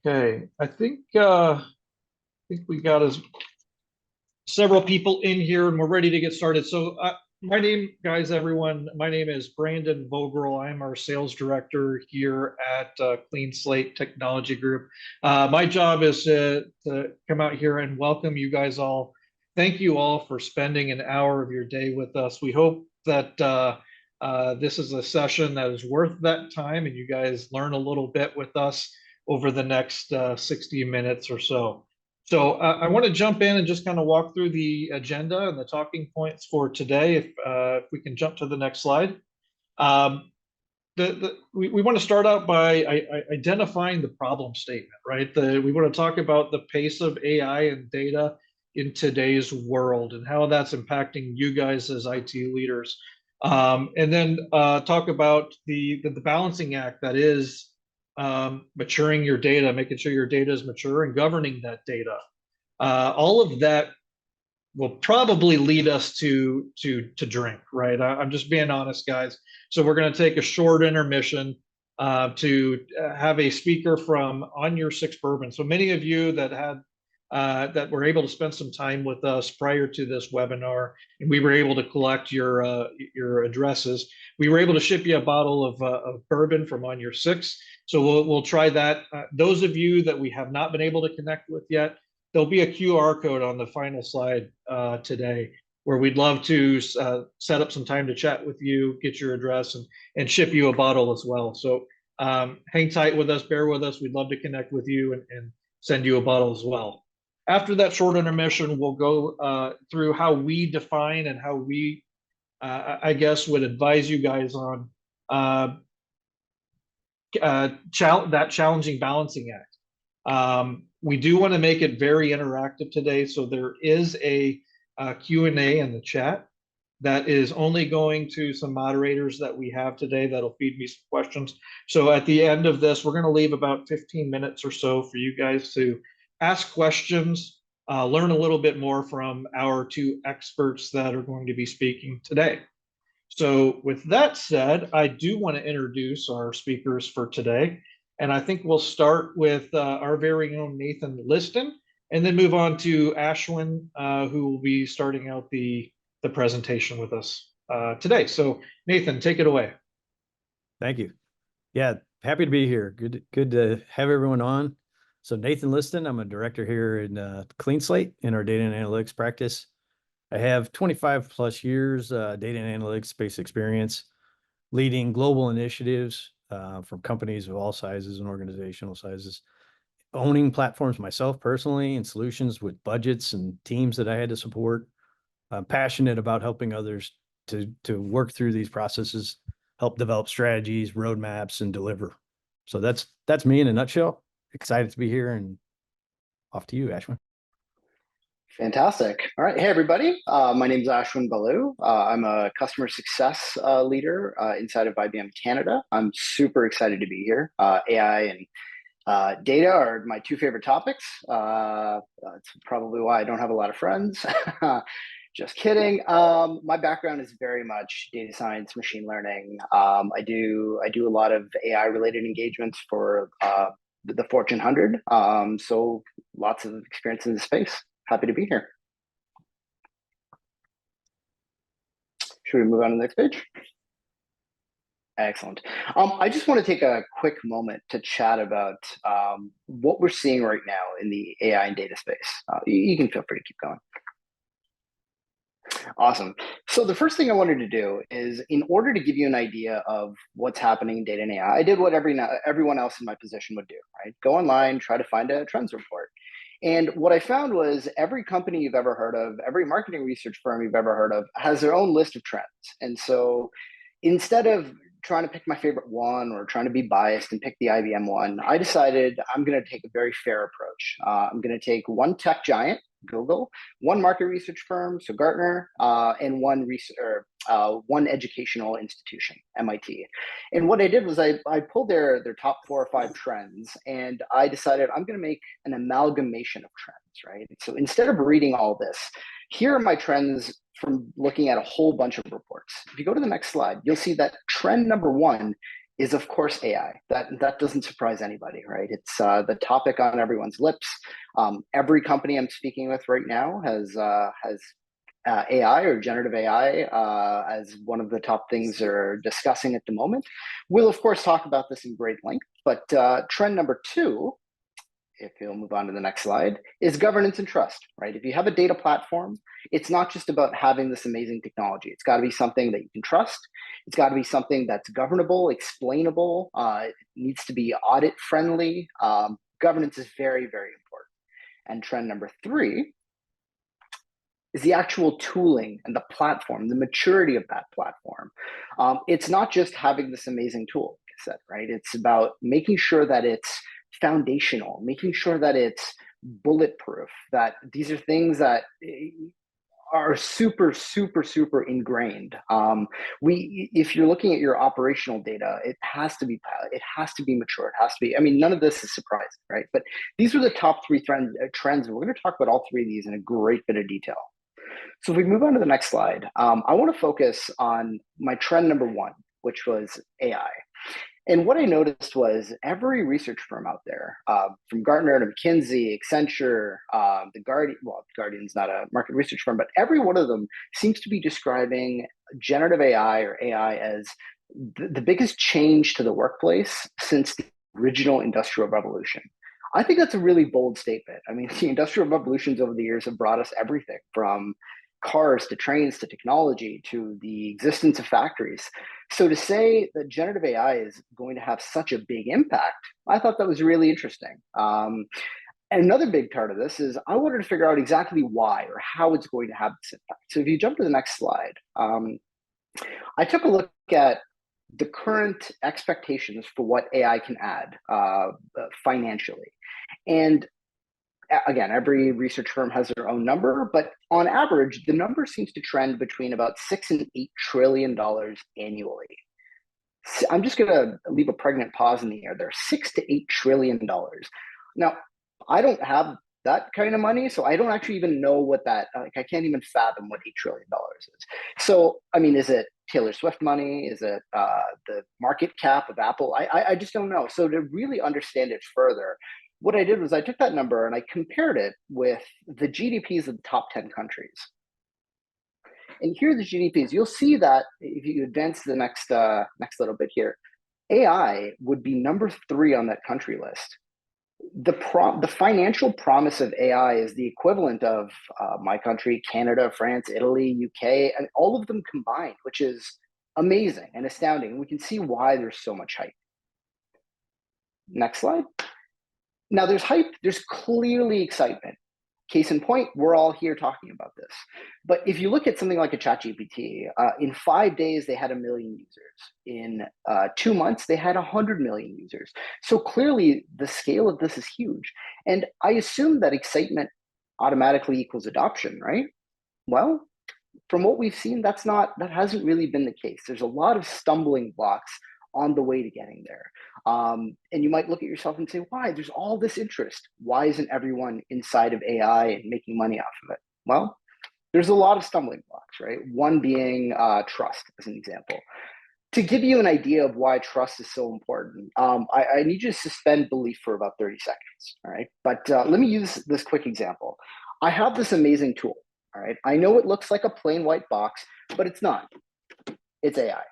Okay, I think we got several people in here and we're ready to get started. So, my name is Brandon Vogel. I'm our sales director here at Clean Slate Technology Group. My job is to come out here and welcome you guys all. Thank you all for spending an hour of your day with us. We hope that this is a session that is worth that time and you guys learn a little bit with us over the next 60 minutes or so. So I want to jump in and just kind of walk through the agenda and the talking points for today. If we can jump to the next slide. Um, we want to start out by identifying the problem statement, right? We want to talk about the pace of AI and data in today's world and how that's impacting you guys as IT leaders. And then talk about the balancing act that is maturing your data, making sure your data is mature and governing that data. All of that will probably lead us to drink, right? I'm just being honest, guys. So we're going to take a short intermission to have a speaker from On Your Six Bourbon. So many of you that were able to spend some time with us prior to this webinar, and we were able to collect your addresses. We were able to ship you a bottle of bourbon from On Your Six. So we'll try that. Those of you that we have not been able to connect with yet, there'll be a QR code on the final slide today where we'd love to set up some time to chat with you, get your address, and ship you a bottle as well. So hang tight with us, bear with us. We'd love to connect with you and send you a bottle as well. After that short intermission, we'll go through how we define and how we, I guess, would advise you guys on that challenging balancing act. We do want to make it very interactive today, so there is a Q&A in the chat that is only going to some moderators that we have today that'll feed me some questions. So at the end of this, we're going to leave about 15 minutes or so for you guys to ask questions, learn a little bit more from our two experts that are going to be speaking today. So with that said, I do want to introduce our speakers for today. And I think we'll start with our very own Nathan Liston, and then move on to Ashwin, who will be starting out the presentation with us today. So Nathan, take it away. Thank you. Yeah, happy to be here. Good to have everyone on. So Nathan Liston, I'm a director here in Clean Slate in our data and analytics practice. I have 25 plus years data and analytics space experience, leading global initiatives from companies of all sizes and organizational sizes, owning platforms myself personally and solutions with budgets and teams that I had to support. I'm passionate about helping others to work through these processes, help develop strategies, roadmaps, and deliver. So that's me in a nutshell. Excited to be here, and off to you, Ashwin. Fantastic. All right. Hey, everybody. My name is Ashwin Balu. I'm a customer success leader inside of IBM Canada. I'm super excited to be here. AI and data are my two favorite topics. That's probably why I don't have a lot of friends. Just kidding. My background is very much data science, machine learning. I do a lot of AI related engagements for the Fortune 100. So lots of experience in the space. Happy to be here. Should we move on to the next page? Excellent. I just want to take a quick moment to chat about what we're seeing right now in the AI and data space. You can feel free to keep going. Awesome. So the first thing I wanted to do is, in order to give you an idea of what's happening in data and AI, I did what everyone else in my position would do, right? Go online, try to find a trends report. And what I found was every company you've ever heard of, every marketing research firm you've ever heard of has their own list of trends. And so instead of trying to pick my favorite one or trying to be biased and pick the IBM one, I decided I'm going to take a very fair approach. I'm going to take one tech giant, Google, one market research firm, so Gartner, and one educational institution, MIT. And what I did was I pulled their top 4 or 5 trends, and I decided I'm going to make an amalgamation of trends, right? So instead of reading all this, here are my trends from looking at a whole bunch of reports. If you go to the next slide, you'll see that trend number 1 is of course AI. That doesn't surprise anybody, right? It's the topic on everyone's lips. Every company I'm speaking with right now has AI or generative AI as one of the top things they're discussing at the moment. We'll of course talk about this in great length, but trend number 2, if you'll move on to the next slide, is governance and trust, right? If you have a data platform, it's not just about having this amazing technology. It's got to be something that you can trust. It's got to be something that's governable, explainable. It needs to be audit friendly. Governance is very, very important. And trend number 3 is the actual tooling and the platform, the maturity of that platform. It's not just having this amazing tool, like I said, right? It's about making sure that it's foundational, making sure that it's bulletproof, that these are things that are super, super, super ingrained. If you're looking at your operational data, it has to be mature. It has to be, I mean, none of this is surprising, right? But these are the top 3 trends. And we're going to talk about all 3 of these in a great bit of detail. So if we move on to the next slide, I want to focus on my trend number 1, which was AI. And what I noticed was every research firm out there, from Gartner to McKinsey, Accenture, the Guardian, well, Guardian's not a market research firm, but every one of them seems to be describing generative AI or AI as the biggest change to the workplace since the original Industrial Revolution. I think that's a really bold statement. I mean, the Industrial Revolutions over the years have brought us everything from cars to trains to technology to the existence of factories. So to say that generative AI is going to have such a big impact, I thought that was really interesting. And another big part of this is I wanted to figure out exactly why or how it's going to have this impact. So if you jump to the next slide, I took a look at the current expectations for what AI can add financially. And again, every research firm has their own number, but on average, the number seems to trend between about $6 and $8 trillion annually. I'm just going to leave a pregnant pause in the air there. $6 to $8 trillion. Now, I don't have that kind of money, so I don't actually even know what that. I can't even fathom what $8 trillion is. So, I mean, is it Taylor Swift money? Is it the market cap of Apple? I just don't know. So to really understand it further, what I did was I took that number and I compared it with the GDPs of the top 10 countries. And here are the GDPs. You'll see that if you advance to the next little bit here, AI would be number 3 on that country list. The financial promise of AI is the equivalent of my country, Canada, France, Italy, UK, and all of them combined, which is amazing and astounding. We can see why there's so much hype. Next slide. Now there's hype, there's clearly excitement. Case in point, we're all here talking about this. But if you look at something like a ChatGPT, in 5 days, they had 1 million users. In 2 months, they had 100 million users. So clearly the scale of this is huge. And I assume that excitement automatically equals adoption, right? Well, from what we've seen, that hasn't really been the case. There's a lot of stumbling blocks on the way to getting there. And you might look at yourself and say, why? There's all this interest. Why isn't everyone inside of AI and making money off of it? Well, there's a lot of stumbling blocks, right? One being trust, as an example. To give you an idea of why trust is so important, I need you to suspend belief for about 30 seconds, all right? But let me use this quick example. I have this amazing tool, all right? I know it looks like a plain white box, but it's not. It's AI,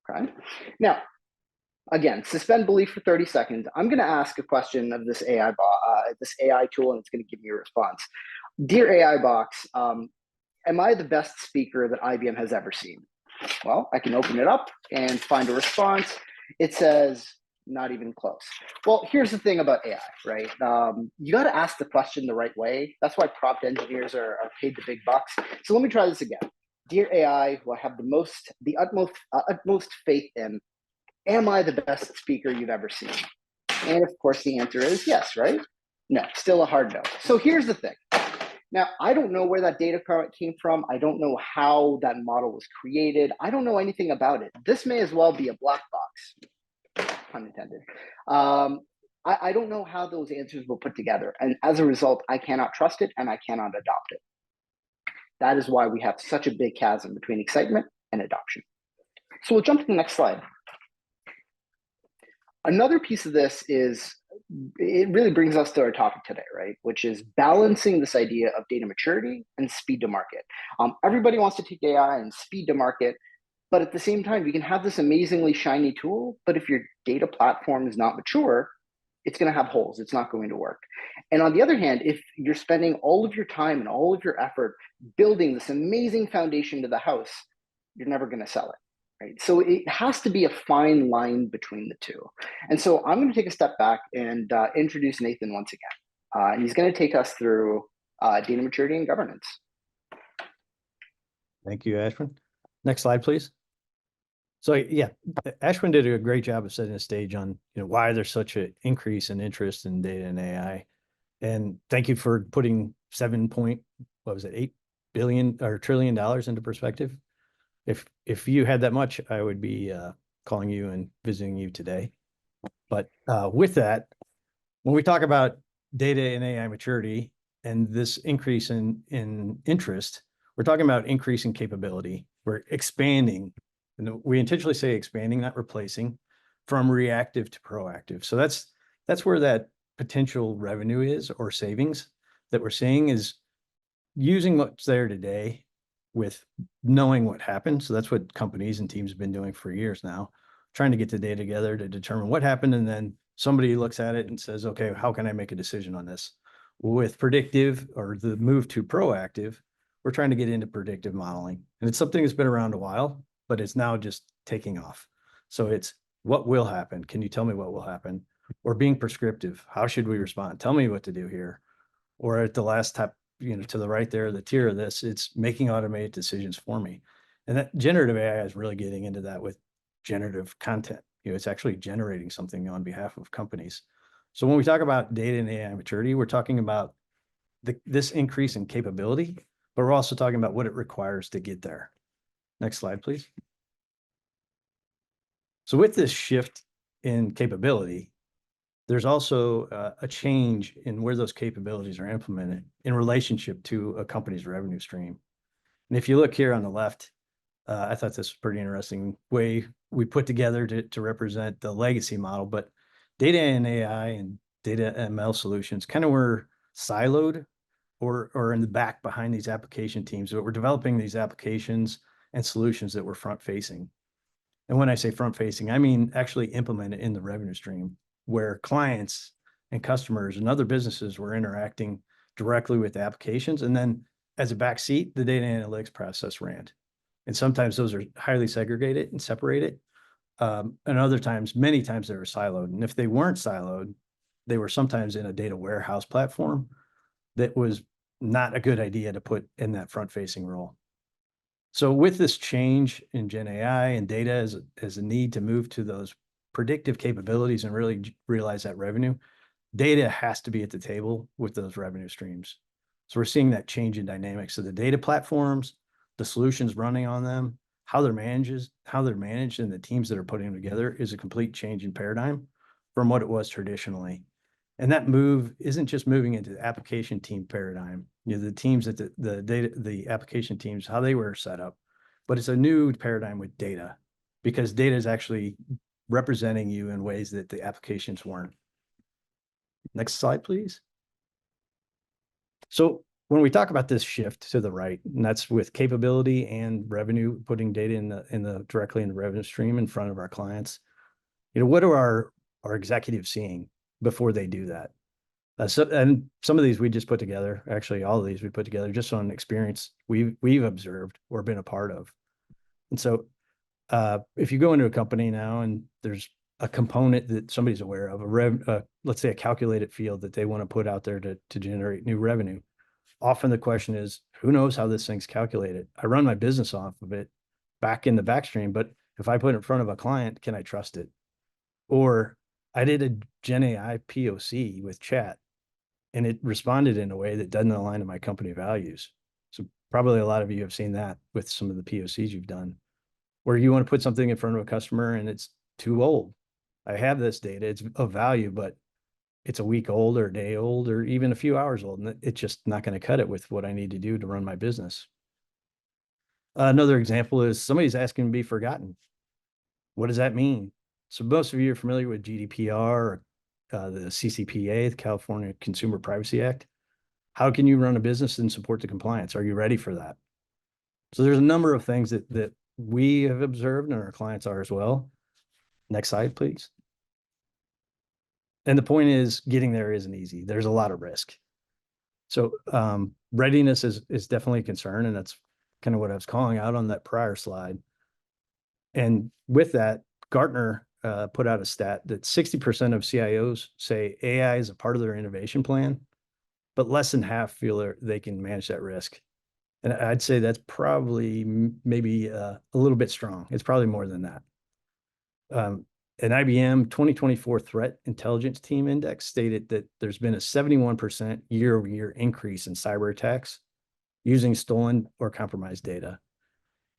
okay? Now, again, suspend belief for 30 seconds. I'm going to ask a question of this AI tool, and it's going to give me a response. Dear AI box, am I the best speaker that IBM has ever seen? Well, I can open it up and find a response. It says, not even close. Well, here's the thing about AI, right? You got to ask the question the right way. That's why prompt engineers are paid the big bucks. So let me try this again. Dear AI, who I have the utmost faith in, am I the best speaker you've ever seen? And of course, the answer is yes, right? No, still a hard no. So here's the thing. Now, I don't know where that data came from. I don't know how that model was created. I don't know anything about it. This may as well be a black box, pun intended. I don't know how those answers were put together. And as a result, I cannot trust it and I cannot adopt it. That is why we have such a big chasm between excitement and adoption. So we'll jump to the next slide. Another piece of this is it really brings us to our topic today, right? Which is balancing this idea of data maturity and speed to market. Everybody wants to take AI and speed to market, but at the same time, you can have this amazingly shiny tool, but if your data platform is not mature, it's going to have holes. It's not going to work. And on the other hand, if you're spending all of your time and all of your effort building this amazing foundation to the house, you're never going to sell it. Right? So it has to be a fine line between the two. And so I'm going to take a step back and introduce Nathan once again. And he's going to take us through data maturity and governance. Thank you, Ashwin. Next slide, please. So yeah, Ashwin did a great job of setting the stage on why there's such an increase in interest in data and AI. And thank you for putting 8 billion or trillion dollars into perspective. If you had that much, I would be calling you and visiting you today. But with that, when we talk about data and AI maturity and this increase in interest, we're talking about increasing capability. We're expanding, and we intentionally say expanding, not replacing, from reactive to proactive. So that's where that potential revenue is, or savings that we're seeing, is using what's there today with knowing what happened. So that's what companies and teams have been doing for years now, trying to get the data together to determine what happened. And then somebody looks at it and says, okay, how can I make a decision on this? With predictive, or the move to proactive, we're trying to get into predictive modeling. And it's something that's been around a while, but it's now just taking off. So it's what will happen. Can you tell me what will happen? Or being prescriptive. How should we respond? Tell me what to do here. Or at the last step, to the right there, the tier of this, it's making automated decisions for me. And that generative AI is really getting into that with generative content. It's actually generating something on behalf of companies. So when we talk about data and AI maturity, we're talking about this increase in capability, but we're also talking about what it requires to get there. Next slide, please. So with this shift in capability, there's also a change in where those capabilities are implemented in relationship to a company's revenue stream. And if you look here on the left, I thought this was a pretty interesting way we put together to represent the legacy model, but data and AI and data ML solutions kind of were siloed or in the back behind these application teams, but we're developing these applications and solutions that were front facing. And when I say front facing, I mean actually implemented in the revenue stream, where clients and customers and other businesses were interacting directly with the applications. And then as a backseat, the data analytics process ran. And sometimes those are highly segregated and separated. And other times, many times they were siloed. And if they weren't siloed, they were sometimes in a data warehouse platform that was not a good idea to put in that front-facing role. So with this change in Gen AI and data as a need to move to those predictive capabilities and really realize that revenue, data has to be at the table with those revenue streams. So we're seeing that change in dynamics of the data platforms, the solutions running on them, how they're managed, and the teams that are putting them together is a complete change in paradigm from what it was traditionally. And that move isn't just moving into the application team paradigm, the teams that the application teams, how they were set up, but it's a new paradigm with data, because data is actually representing you in ways that the applications weren't. Next slide, please. So when we talk about this shift to the right, and that's with capability and revenue, putting data directly in the revenue stream in front of our clients, what are our executives seeing before they do that? And some of these we just put together, actually all of these we put together just on experience we've observed or been a part of. And so if you go into a company now and there's a component that somebody's aware of, let's say a calculated field that they want to put out there to generate new revenue, often the question is, who knows how this thing's calculated? I run my business off of it back in the backstream, but if I put it in front of a client, can I trust it? Or I did a Gen AI POC with chat and it responded in a way that doesn't align to my company values. So probably a lot of you have seen that with some of the POCs you've done, where you want to put something in front of a customer and it's too old. I have this data, it's of value, but it's a week old or a day old or even a few hours old, and it's just not going to cut it with what I need to do to run my business. Another example is somebody's asking to be forgotten. What does that mean? So most of you are familiar with GDPR, the CCPA, the California Consumer Privacy Act. How can you run a business and support the compliance? Are you ready for that? So there's a number of things that we have observed and our clients are as well. Next slide, please. And the point is, getting there isn't easy. There's a lot of risk. So readiness is definitely a concern, and that's kind of what I was calling out on that prior slide. And with that, Gartner put out a stat that 60% of CIOs say AI is a part of their innovation plan, but less than half feel they can manage that risk. And I'd say that's probably maybe a little bit strong. It's probably more than that. An IBM 2024 Threat Intelligence Team Index stated that there's been a 71% year-over-year increase in cyber attacks using stolen or compromised data.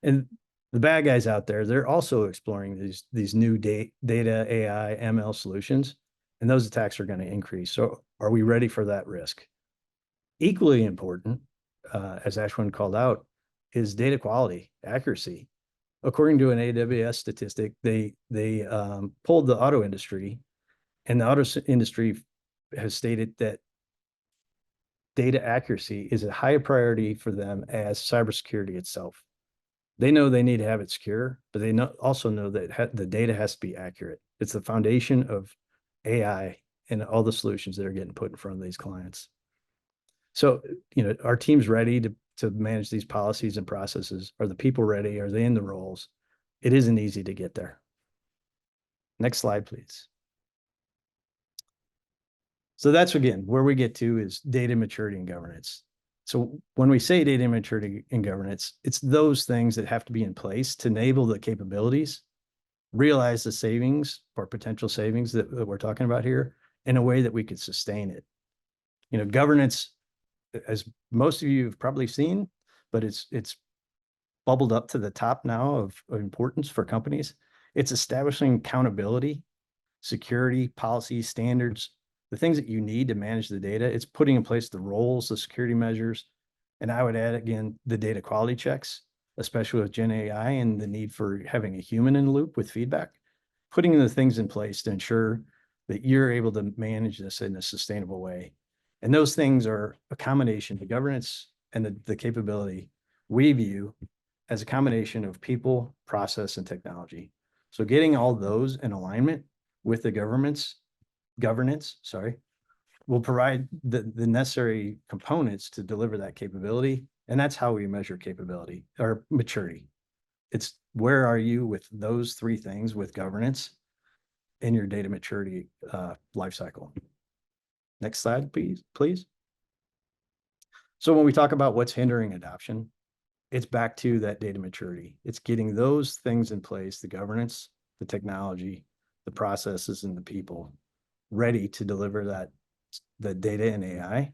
And the bad guys out there, they're also exploring these new data, AI, ML solutions, and those attacks are going to increase. So are we ready for that risk? Equally important, as Ashwin called out, is data quality, accuracy. According to an AWS statistic, they polled the auto industry, and the auto industry has stated that data accuracy is a higher priority for them as cybersecurity itself. They know they need to have it secure, but they also know that the data has to be accurate. It's the foundation of AI and all the solutions that are getting put in front of these clients. So, our team's ready to manage these policies and processes. Are the people ready? Are they in the roles? It isn't easy to get there. Next slide, please. So that's, again, where we get to is data maturity and governance. So when we say data maturity and governance, it's those things that have to be in place to enable the capabilities, realize the savings or potential savings that we're talking about here in a way that we could sustain it. Governance, as most of you have probably seen, but it's bubbled up to the top now of importance for companies. It's establishing accountability, security, policy, standards, the things that you need to manage the data. It's putting in place the roles, the security measures, and I would add, again, the data quality checks, especially with Gen AI and the need for having a human in the loop with feedback, putting the things in place to ensure that you're able to manage this in a sustainable way. And those things are a combination, the governance and the capability we view as a combination of people, process, and technology. So getting all those in alignment with the governance, will provide the necessary components to deliver that capability. And that's how we measure capability or maturity. It's where are you with those three things with governance in your data maturity lifecycle. Next slide, please. So when we talk about what's hindering adoption, it's back to that data maturity. It's getting those things in place, the governance, the technology, the processes, and the people ready to deliver the data and AI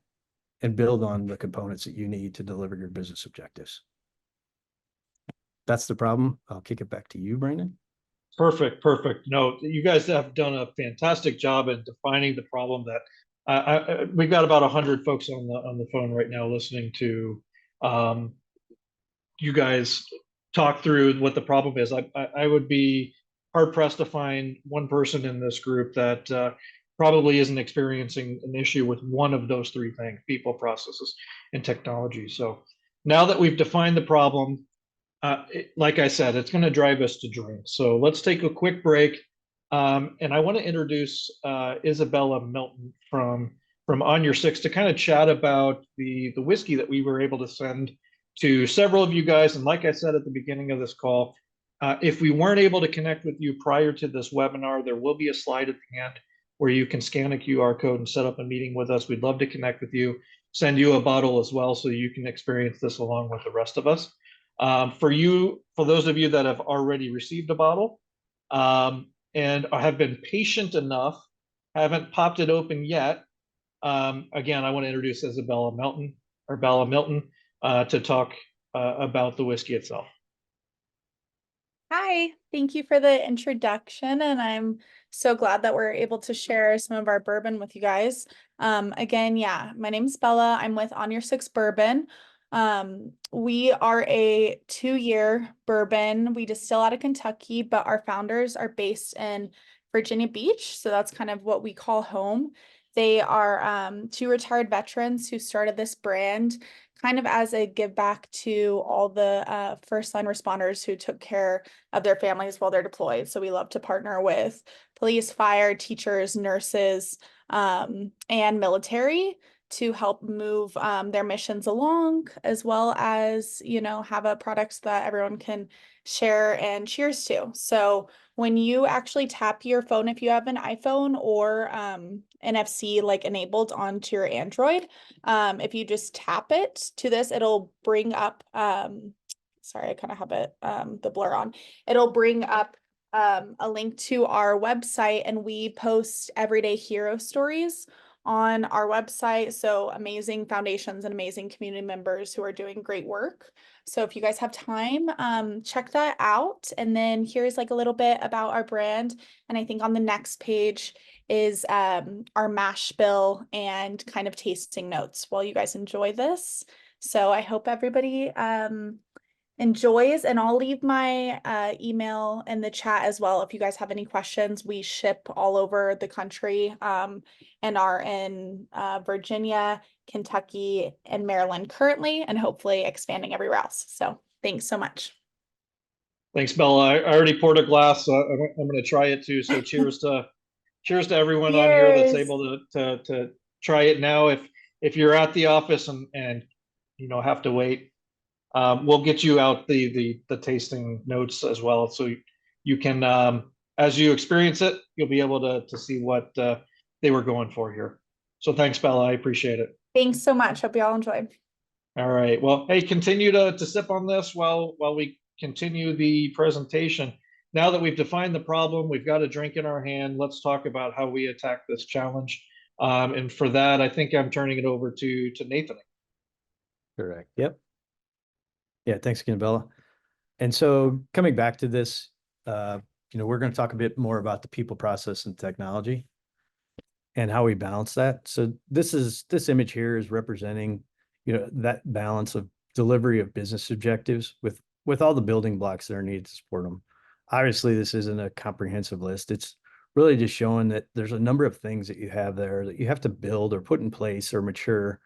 and build on the components that you need to deliver your business objectives. That's the problem. I'll kick it back to you, Brandon. Perfect. No, you guys have done a fantastic job in defining the problem that we've got about 100 folks on the phone right now listening to you guys talk through what the problem is. I would be hard pressed to find one person in this group that probably isn't experiencing an issue with one of those three things: people, processes, and technology. So now that we've defined the problem, like I said, it's going to drive us to drink. So let's take a quick break. And I want to introduce Isabella Milton from On Your Six to kind of chat about the whiskey that we were able to send to several of you guys. And like I said at the beginning of this call, if we weren't able to connect with you prior to this webinar, there will be a slide at the end where you can scan a QR code and set up a meeting with us. We'd love to connect with you, send you a bottle as well so you can experience this along with the rest of us. For those of you that have already received a bottle and have been patient enough, haven't popped it open yet, again, I want to introduce Isabella Milton, or Bella Milton, to talk about the whiskey itself. Hi, thank you for the introduction, and I'm so glad that we're able to share some of our bourbon with you guys. Again, yeah, my name's Bella. I'm with On Your Six Bourbon. We are a 2-year bourbon. We distill out of Kentucky, but our founders are based in Virginia Beach. So that's kind of what we call home. They are 2 retired veterans who started this brand kind of as a give back to all the first line responders who took care of their families while they're deployed. So we love to partner with police, fire, teachers, nurses, and military to help move their missions along, as well as, have a product that everyone can share and cheers to. So when you actually tap your phone, if you have an iPhone or NFC like enabled onto your Android, if you just tap it to this, it'll bring up, sorry, I kind of have it, the blur on. It'll bring up a link to our website, and we post everyday hero stories on our website. So amazing foundations and amazing community members who are doing great work. So if you guys have time, check that out. And then here's like a little bit about our brand. And I think on the next page is our mash bill and kind of tasting notes while you guys enjoy this. So I hope everybody enjoys, and I'll leave my email in the chat as well if you guys have any questions. We ship all over the country and are in Virginia, Kentucky, and Maryland currently, and hopefully expanding everywhere else. So thanks so much. Thanks, Bella. I already poured a glass. I'm going to try it too. So cheers to everyone on here that's Cheers. able to try it now. If you're at the office and have to wait, we'll get you out the tasting notes as well, so you can as you experience it, you'll be able to see what they were going for here. So thanks, Bella. I appreciate it. Thanks so much. Hope you all enjoy. All right. Well, hey, continue to sip on this while we continue the presentation. Now that we've defined the problem, we've got a drink in our hand. Let's talk about how we attack this challenge. And for that, I think I'm turning it over to Nathan. Correct. Yep. Yeah, thanks again, Bella. And so coming back to this, we're going to talk a bit more about the people, process, and technology and how we balance that. So this image here is representing, that balance of delivery of business objectives with all the building blocks that are needed to support them. Obviously, this isn't a comprehensive list. It's really just showing that there's a number of things that you have there that you have to build or put in place or mature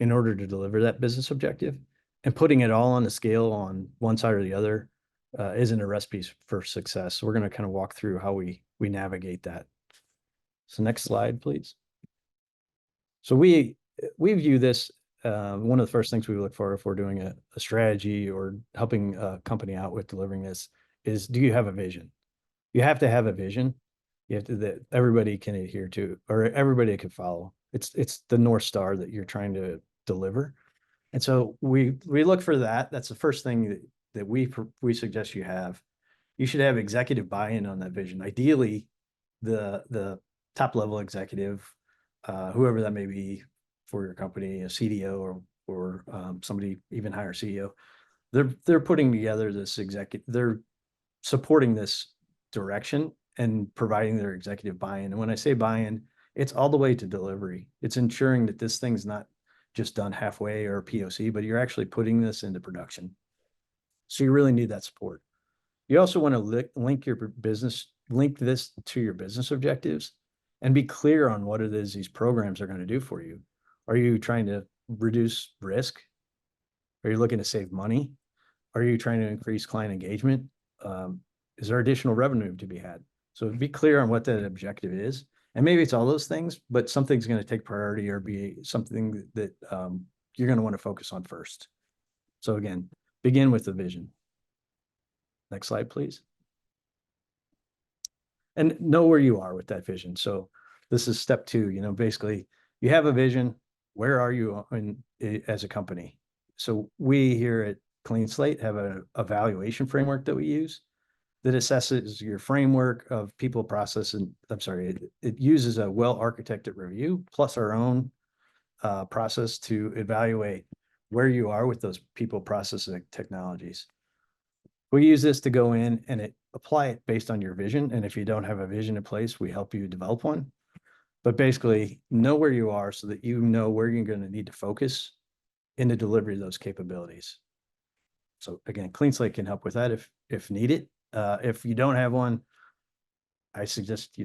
in order to deliver that business objective. And putting it all on a scale on one side or the other isn't a recipe for success. So we're going to kind of walk through how we navigate that. So next slide, please. So we view this, one of the first things we look for if we're doing a strategy or helping a company out with delivering this is, do you have a vision? You have to have a vision. You have to, that everybody can adhere to, or everybody can follow. It's the North Star that you're trying to deliver. And so we look for that. That's the first thing that we suggest you have. You should have executive buy-in on that vision. Ideally, the top level executive, whoever that may be for your company, a CDO or somebody even higher CEO, they're putting together this they're supporting this direction and providing their executive buy-in. And when I say buy-in, it's all the way to delivery. It's ensuring that this thing's not just done halfway or POC, but you're actually putting this into production. So you really need that support. You also want to link this to your business objectives and be clear on what it is these programs are going to do for you. Are you trying to reduce risk? Are you looking to save money? Are you trying to increase client engagement? Is there additional revenue to be had? So be clear on what that objective is. And maybe it's all those things, but something's going to take priority or be something that you're going to want to focus on first. So again, begin with the vision. Next slide, please. And know where you are with that vision. So this is step 2, basically you have a vision. Where are you as a company? So we here at Clean Slate have an evaluation framework that we use that assesses your framework of people, process, and it uses a well-architected review plus our own process to evaluate where you are with those people, process, and technologies. We use this to go in and apply it based on your vision. And if you don't have a vision in place, we help you develop one. But basically know where you are so that you know where you're going to need to focus in the delivery of those capabilities. So again, Clean Slate can help with that if needed. If you don't have one, I suggest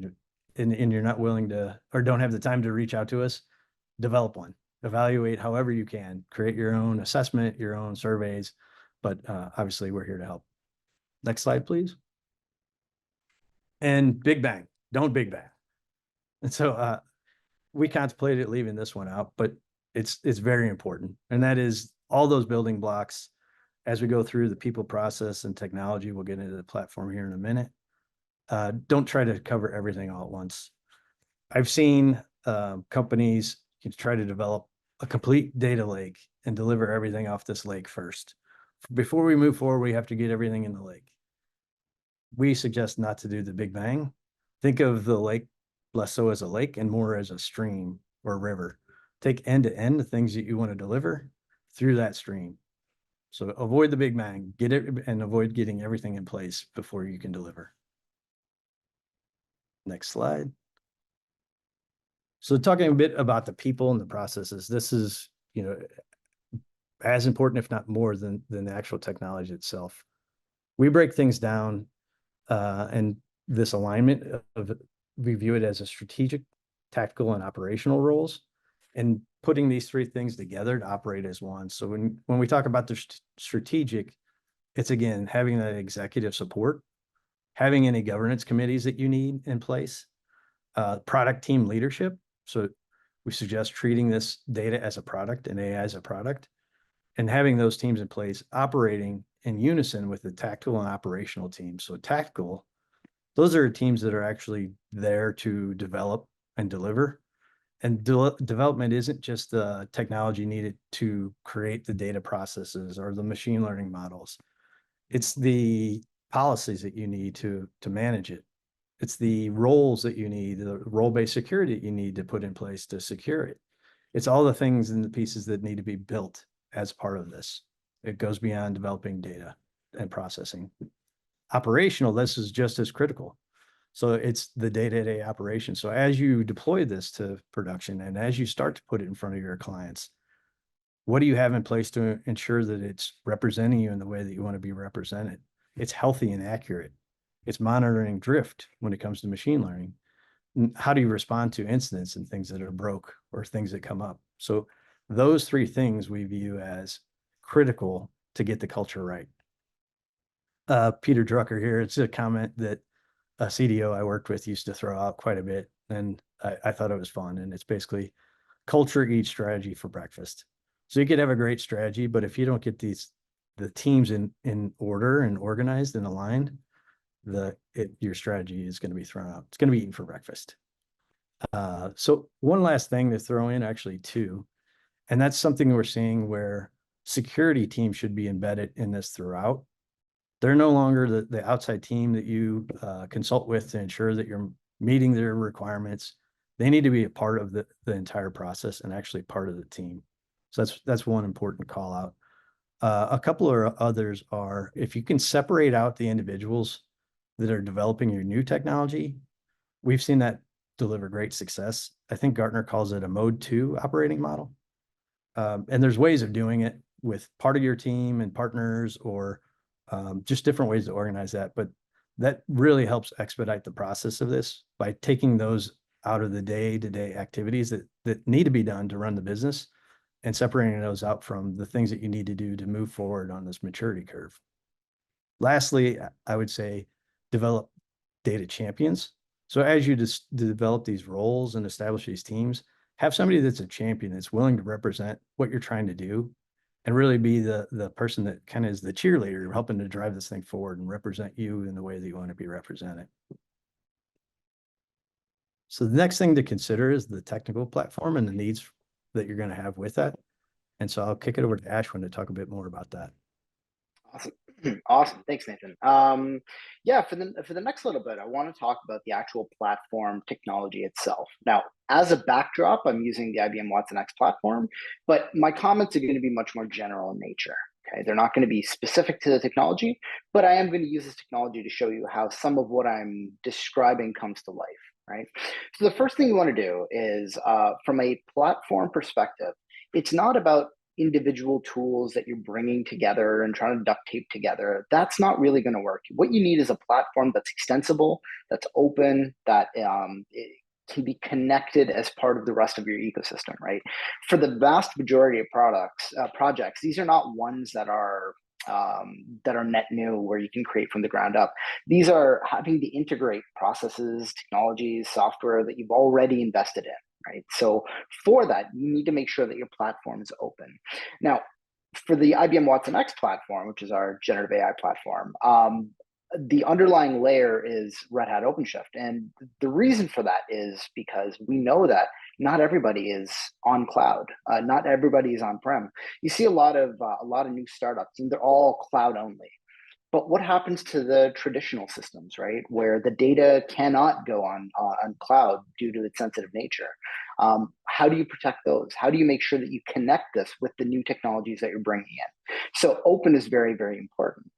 and you're not willing to or don't have the time to reach out to us, develop one. Evaluate however you can. Create your own assessment, your own surveys, but obviously we're here to help. Next slide, please. And big bang, don't big bang. And so we contemplated leaving this one out, but it's very important. And that is all those building blocks as we go through the people, process, and technology. We'll get into the platform here in a minute. Don't try to cover everything all at once. I've seen companies try to develop a complete data lake and deliver everything off this lake first. Before we move forward, we have to get everything in the lake. We suggest not to do the big bang. Think of the lake less so as a lake and more as a stream or a river. Take end to end the things that you want to deliver through that stream. So avoid the big bang, get it and avoid getting everything in place before you can deliver. Next slide. So talking a bit about the people and the processes, this is, as important, if not more than the actual technology itself. We break things down and this alignment we view it as a strategic, tactical, and operational roles, and putting these three things together to operate as one. So when we talk about the strategic, it's again, having that executive support, having any governance committees that you need in place, product team leadership. So we suggest treating this data as a product and AI as a product, and having those teams in place operating in unison with the tactical and operational teams. So tactical, those are teams that are actually there to develop and deliver. And development isn't just the technology needed to create the data processes or the machine learning models. It's the policies that you need to manage it. It's the roles that you need, the role-based security that you need to put in place to secure it. It's all the things and the pieces that need to be built as part of this. It goes beyond developing data and processing. Operational, this is just as critical. So it's the day-to-day operation. So as you deploy this to production and as you start to put it in front of your clients, what do you have in place to ensure that it's representing you in the way that you want to be represented? It's healthy and accurate. It's monitoring drift when it comes to machine learning. How do you respond to incidents and things that are broke or things that come up? So those three things we view as critical to get the culture right. Peter Drucker here, it's a comment that a CDO I worked with used to throw out quite a bit, and I thought it was fun. And it's basically culture eats strategy for breakfast. So you could have a great strategy, but if you don't get the teams in order and organized and aligned, your strategy is going to be thrown out. It's going to be eaten for breakfast. So one last thing to throw in, actually, too, and that's something we're seeing where security teams should be embedded in this throughout. They're no longer the outside team that you consult with to ensure that you're meeting their requirements. They need to be a part of the entire process and actually part of the team. So that's one important call out. A couple of others are, if you can separate out the individuals that are developing your new technology, we've seen that deliver great success. I think Gartner calls it a mode 2 operating model. And there's ways of doing it with part of your team and partners, or just different ways to organize that. But that really helps expedite the process of this by taking those out of the day-to-day activities that need to be done to run the business and separating those out from the things that you need to do to move forward on this maturity curve. Lastly, I would say develop data champions. So as you develop these roles and establish these teams, have somebody that's a champion that's willing to represent what you're trying to do and really be the person that kind of is the cheerleader helping to drive this thing forward and represent you in the way that you want to be represented. So the next thing to consider is the technical platform and the needs that you're going to have with that. And so I'll kick it over to Ashwin to talk a bit more about that. Awesome. Awesome. Thanks, Nathan. Yeah, for the next little bit, I want to talk about the actual platform technology itself. Now, as a backdrop, I'm using the IBM Watson X platform, but my comments are going to be much more general in nature. Okay, they're not going to be specific to the technology, but I am going to use this technology to show you how some of what I'm describing comes to life, right? So the first thing you want to do is, from a platform perspective, it's not about individual tools that you're bringing together and trying to duct tape together, that's not really going to work. What you need is a platform that's extensible, that's open, that it can be connected as part of the rest of your ecosystem, right? For the vast majority of projects, these are not ones that are net new where you can create from the ground up. These are having to integrate processes, technologies, software that you've already invested in, right? So for that, you need to make sure that your platform is open. Now, for the IBM watsonx platform, which is our generative AI platform, the underlying layer is Red Hat OpenShift. And the reason for that is because we know that not everybody is on cloud. Not everybody is on-prem. You see a lot of new startups, and they're all cloud only. But what happens to the traditional systems, right, where the data cannot go on cloud due to its sensitive nature? How do you protect those? How do you make sure that you connect this with the new technologies that you're bringing in? So open is very, very important.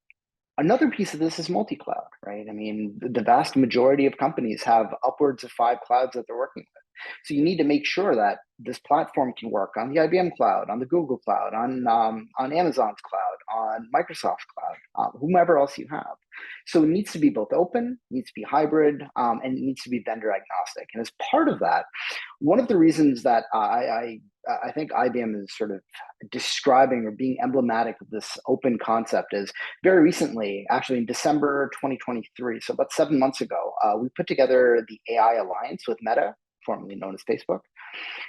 Another piece of this is multi-cloud, right? I mean, the vast majority of companies have upwards of 5 clouds that they're working with. So you need to make sure that this platform can work on the IBM cloud, on the Google cloud, on Amazon's cloud, on Microsoft's cloud, whomever else you have. So it needs to be both open, needs to be hybrid, and it needs to be vendor agnostic. And as part of that, one of the reasons that I think IBM is sort of describing or being emblematic of this open concept is very recently, actually in December 2023, so about 7 months ago, we put together the AI Alliance with Meta, formerly known as Facebook.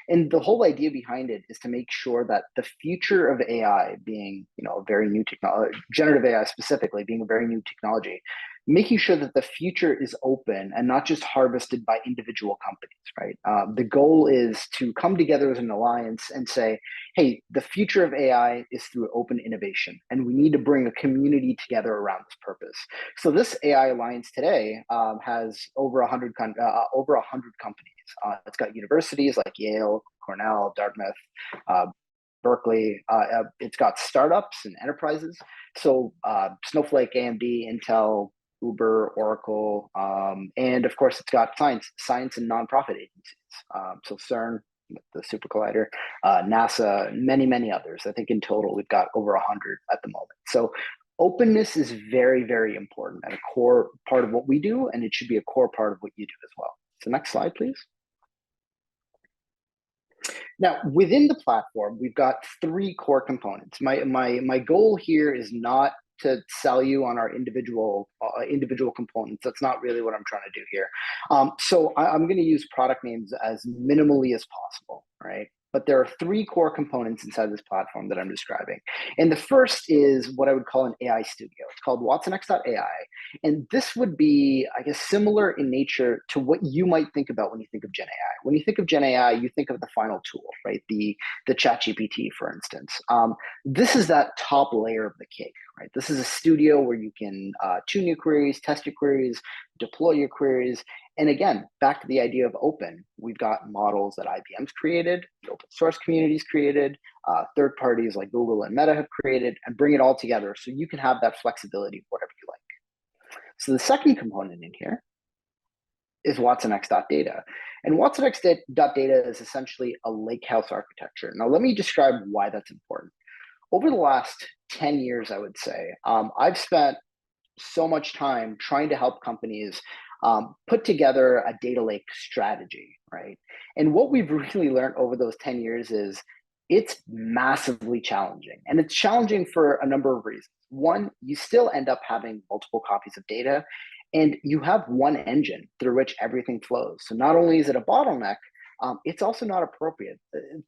And the whole idea behind it is to make sure that the future of AI being, a very new technology, generative AI specifically being a very new technology, making sure that the future is open and not just harvested by individual companies, right? The goal is to come together as an alliance and say, hey, the future of AI is through open innovation, and we need to bring a community together around this purpose. So this AI Alliance today has over 100 companies. It's got universities like Yale, Cornell, Dartmouth, Berkeley. It's got startups and enterprises. So Snowflake, AMD, Intel, Uber, Oracle, and of course, it's got science and nonprofit agencies. So CERN, the Super Collider, NASA, many, many others. I think in total, we've got over 100 at the moment. So openness is very, very important and a core part of what we do, and it should be a core part of what you do as well. So next slide, please. Now, within the platform, we've got 3 core components. My goal here is not to sell you on our individual components. That's not really what I'm trying to do here. So I'm going to use product names as minimally as possible, right? But there are 3 core components inside this platform that I'm describing. And the first is what I would call an AI studio. It's called watsonx.ai. And this would be, I guess, similar in nature to what you might think about when you think of Gen AI. When you think of Gen AI, you think of the final tool, right? The ChatGPT, for instance. This is that top layer of the cake, right? This is a studio where you can tune your queries, test your queries, deploy your queries. And again, back to the idea of open, we've got models that IBM's created, the open source community's created, third parties like Google and Meta have created, and bring it all together so you can have that flexibility of whatever you like. So the second component in here is watsonx.data. And watsonx.data is essentially a lakehouse architecture. Now, let me describe why that's important. Over the last 10 years, I would say, I've spent so much time trying to help companies put together a data lake strategy, right? And what we've really learned over those 10 years is it's massively challenging. And it's challenging for a number of reasons. One, you still end up having multiple copies of data, and you have one engine through which everything flows. So not only is it a bottleneck, it's also not appropriate.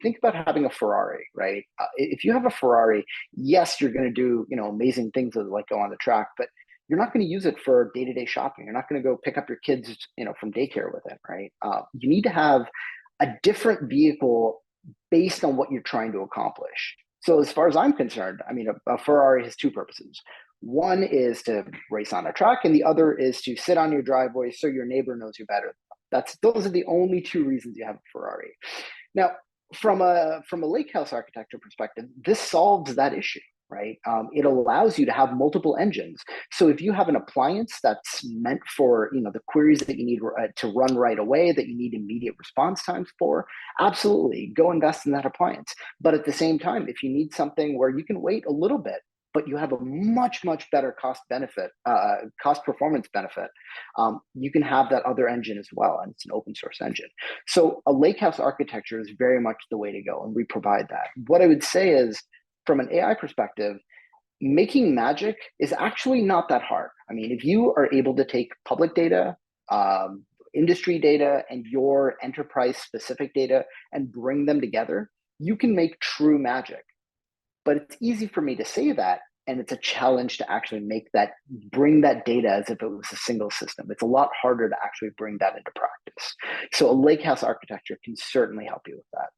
Think about having a Ferrari, right? If you have a Ferrari, yes, you're going to do amazing things like go on the track, but you're not going to use it for day-to-day shopping. You're not going to go pick up your kids, from daycare with it, right? You need to have a different vehicle based on what you're trying to accomplish. So as far as I'm concerned, I mean, a Ferrari has 2 purposes. One is to race on a track, and the other is to sit on your driveway so your neighbor knows you better. Those are the only 2 reasons you have a Ferrari. Now, from a lakehouse architecture perspective, this solves that issue, right? It allows you to have multiple engines. So if you have an appliance that's meant for, the queries that you need to run right away, that you need immediate response times for, absolutely go invest in that appliance. But at the same time, if you need something where you can wait a little bit, but you have a much, much better cost performance benefit, you can have that other engine as well. And it's an open source engine. So a lakehouse architecture is very much the way to go. And we provide that. What I would say is, from an AI perspective, making magic is actually not that hard. I mean, if you are able to take public data, industry data, and your enterprise specific data and bring them together, you can make true magic. But it's easy for me to say that, and it's a challenge to actually bring that data as if it was a single system. It's a lot harder to actually bring that into practice. So a lakehouse architecture can certainly help you with that.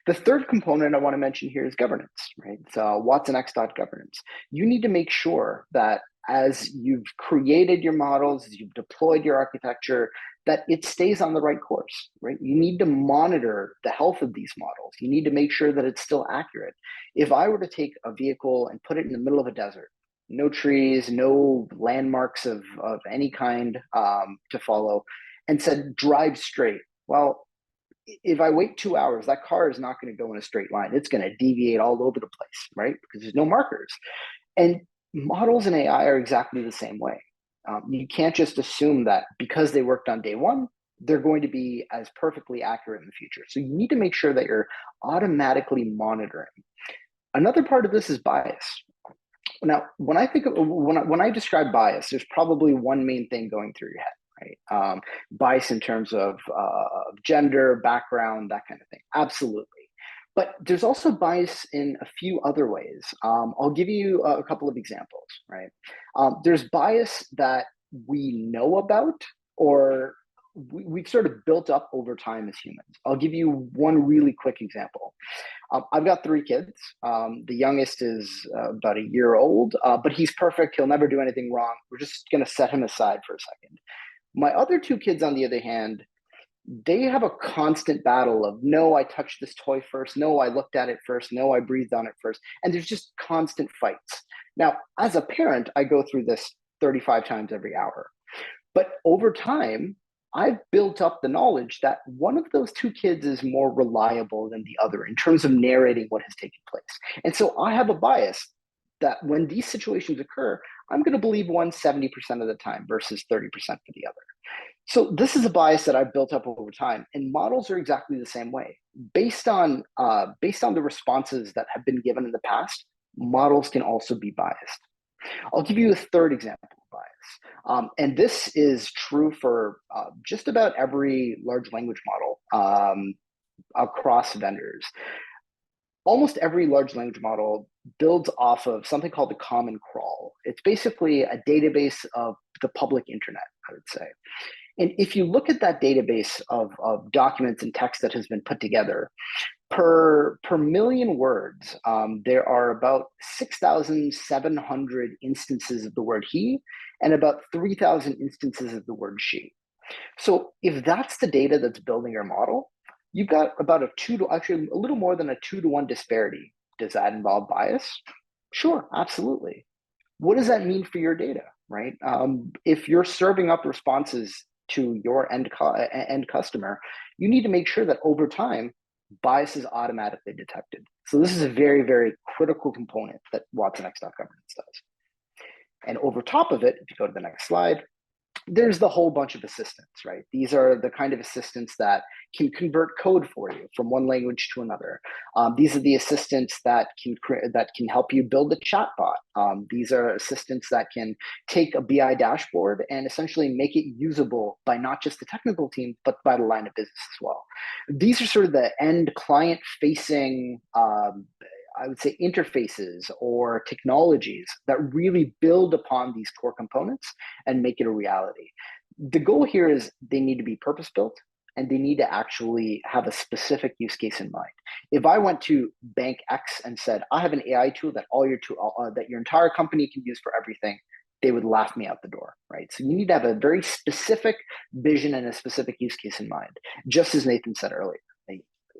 The third component I want to mention here is governance, right? So watsonx.governance. You need to make sure that as you've created your models, as you've deployed your architecture, that it stays on the right course, right? You need to monitor the health of these models. You need to make sure that it's still accurate. If I were to take a vehicle and put it in the middle of a desert, no trees, no landmarks of any kind to follow, and said, drive straight, well, if I wait 2 hours, that car is not going to go in a straight line. It's going to deviate all over the place, right? Because there's no markers. And models in AI are exactly the same way. You can't just assume that because they worked on day one, they're going to be as perfectly accurate in the future. So you need to make sure that you're automatically monitoring. Another part of this is bias. Now, when I describe bias, there's probably one main thing going through your head. Right? Bias in terms of gender, background, that kind of thing. Absolutely. But there's also bias in a few other ways. I'll give you a couple of examples, right? There's bias that we know about, or we've sort of built up over time as humans. I'll give you one really quick example. I've got 3 kids. The youngest is about a year old, but he's perfect. He'll never do anything wrong. We're just going to set him aside for a second. My other 2 kids, on the other hand, they have a constant battle of, no, I touched this toy first. No, I looked at it first. No, I breathed on it first. And there's just constant fights. Now, as a parent, I go through this 35 times every hour. But over time, I've built up the knowledge that one of those 2 kids is more reliable than the other in terms of narrating what has taken place. And so I have a bias that when these situations occur, I'm going to believe one 70% of the time versus 30% for the other. So this is a bias that I've built up over time, and models are exactly the same way. Based on the responses that have been given in the past, models can also be biased. I'll give you a third example of bias, and this is true for just about every large language model across vendors. Almost every large language model builds off of something called the Common Crawl. It's basically a database of the public internet, I would say. And if you look at that database of documents and text that has been put together, per million words, there are about 6,700 instances of the word he and about 3,000 instances of the word she. So if that's the data that's building your model, you've got about actually a little more than a 2-to-1 disparity. Does that involve bias? Sure, absolutely. What does that mean for your data, right? If you're serving up responses to your end customer, you need to make sure that over time, bias is automatically detected. So this is a very, very critical component that watsonx.governance does. And over top of it, if you go to the next slide, there's the whole bunch of assistants, right? These are the kind of assistants that can convert code for you from one language to another. These are the assistants that can help you build a chatbot. These are assistants that can take a BI dashboard and essentially make it usable by not just the technical team, but by the line of business as well. These are sort of the end client facing I would say interfaces or technologies that really build upon these core components and make it a reality. The goal here is they need to be purpose-built and they need to actually have a specific use case in mind. If I went to Bank X and said, I have an AI tool that that your entire company can use for everything, they would laugh me out the door, right? So you need to have a very specific vision and a specific use case in mind, just as Nathan said earlier.